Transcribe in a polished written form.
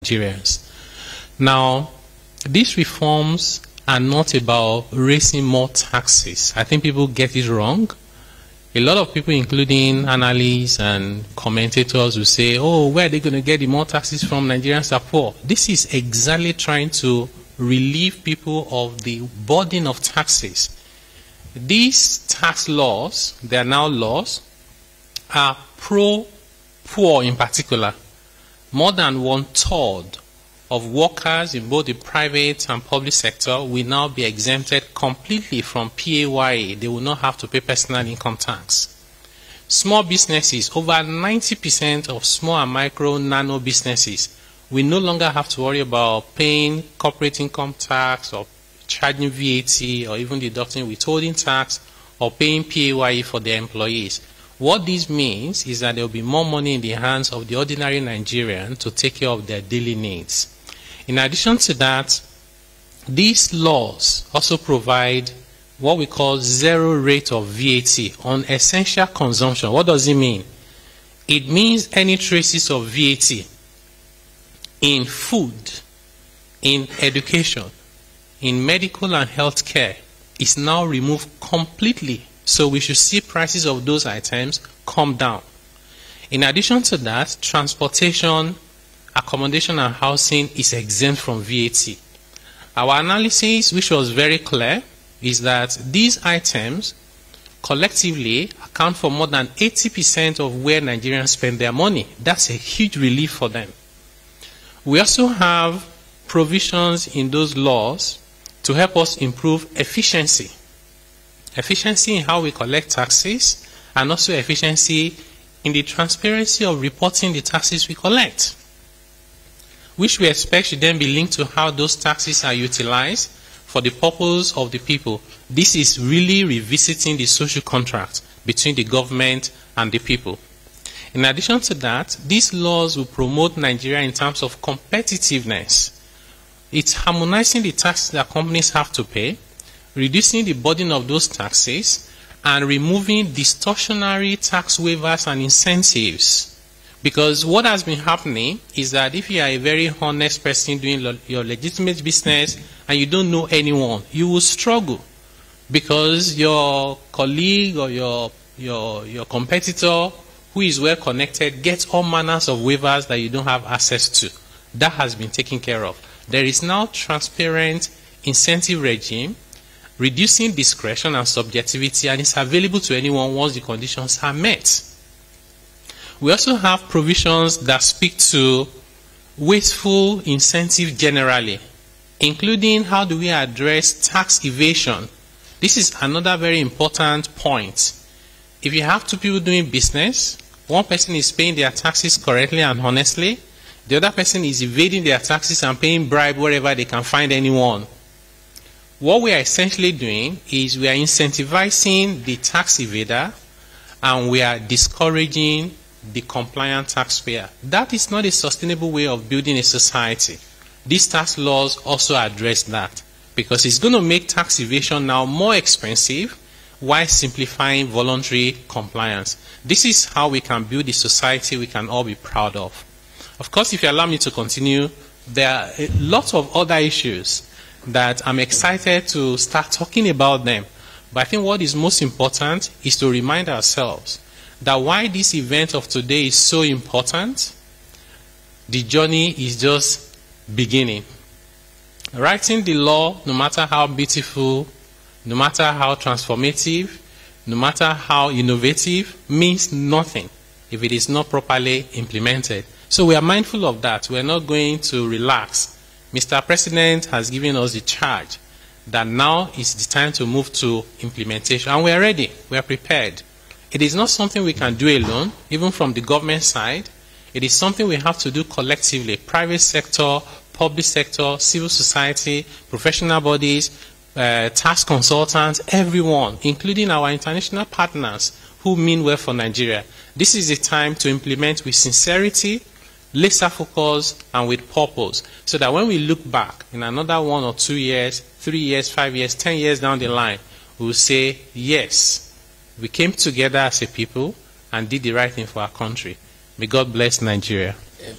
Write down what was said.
Nigerians. Now, these reforms are not about raising more taxes. I think people get it wrong. A lot of people, including analysts and commentators, will say, oh, where are they going to get the more taxes from? Nigerians are poor. This is exactly trying to relieve people of the burden of taxes. These tax laws, they are now laws, are pro-poor in particular. More than 1/3 of workers in both the private and public sector will now be exempted completely from PAYE. They will not have to pay personal income tax. Small businesses, over 90% of small and micro nano businesses will no longer have to worry about paying corporate income tax or charging VAT or even deducting withholding tax or paying PAYE for their employees. What this means is that there will be more money in the hands of the ordinary Nigerian to take care of their daily needs. In addition to that, these laws also provide what we call zero rate of VAT on essential consumption. What does it mean? It means any traces of VAT in food, in education, in medical and health care is now removed completely. So we should see prices of those items come down. In addition to that, transportation, accommodation and housing is exempt from VAT. Our analysis, which was very clear, is that these items collectively account for more than 80% of where Nigerians spend their money. That's a huge relief for them. We also have provisions in those laws to help us improve efficiency. Efficiency in how we collect taxes, and also efficiency in the transparency of reporting the taxes we collect, which we expect should then be linked to how those taxes are utilized for the purpose of the people. This is really revisiting the social contract between the government and the people. In addition to that, these laws will promote Nigeria in terms of competitiveness. It's harmonizing the taxes that companies have to pay, reducing the burden of those taxes, and removing distortionary tax waivers and incentives. Because what has been happening is that if you are a very honest person doing your legitimate business and you don't know anyone, you will struggle because your colleague or your competitor who is well connected gets all manners of waivers that you don't have access to. That has been taken care of. There is now transparent incentive regime, reducing discretion and subjectivity, and it's available to anyone once the conditions are met. We also have provisions that speak to wasteful incentive generally, including how do we address tax evasion. This is another very important point. If you have two people doing business, one person is paying their taxes correctly and honestly, the other person is evading their taxes and paying bribe wherever they can find anyone. What we are essentially doing is we are incentivizing the tax evader and we are discouraging the compliant taxpayer. That is not a sustainable way of building a society. These tax laws also address that because it's going to make tax evasion now more expensive while simplifying voluntary compliance. This is how we can build a society we can all be proud of. Of course, if you allow me to continue, there are a lot of other issues that I'm excited to start talking about them. But I think what is most important is to remind ourselves that why this event of today is so important, the journey is just beginning. Writing the law, no matter how beautiful, no matter how transformative, no matter how innovative, means nothing if it is not properly implemented. So we are mindful of that. We are not going to relax. Mr. President has given us the charge that now is the time to move to implementation. And we are ready. We are prepared. It is not something we can do alone, even from the government side. It is something we have to do collectively. Private sector, public sector, civil society, professional bodies, tax consultants, everyone, including our international partners who mean well for Nigeria. This is the time to implement with sincerity, laser focus, and with purpose, so that when we look back in another 1 or 2 years, 3 years, 5 years, 10 years down the line, we will say, yes, we came together as a people and did the right thing for our country. May God bless Nigeria. Amen.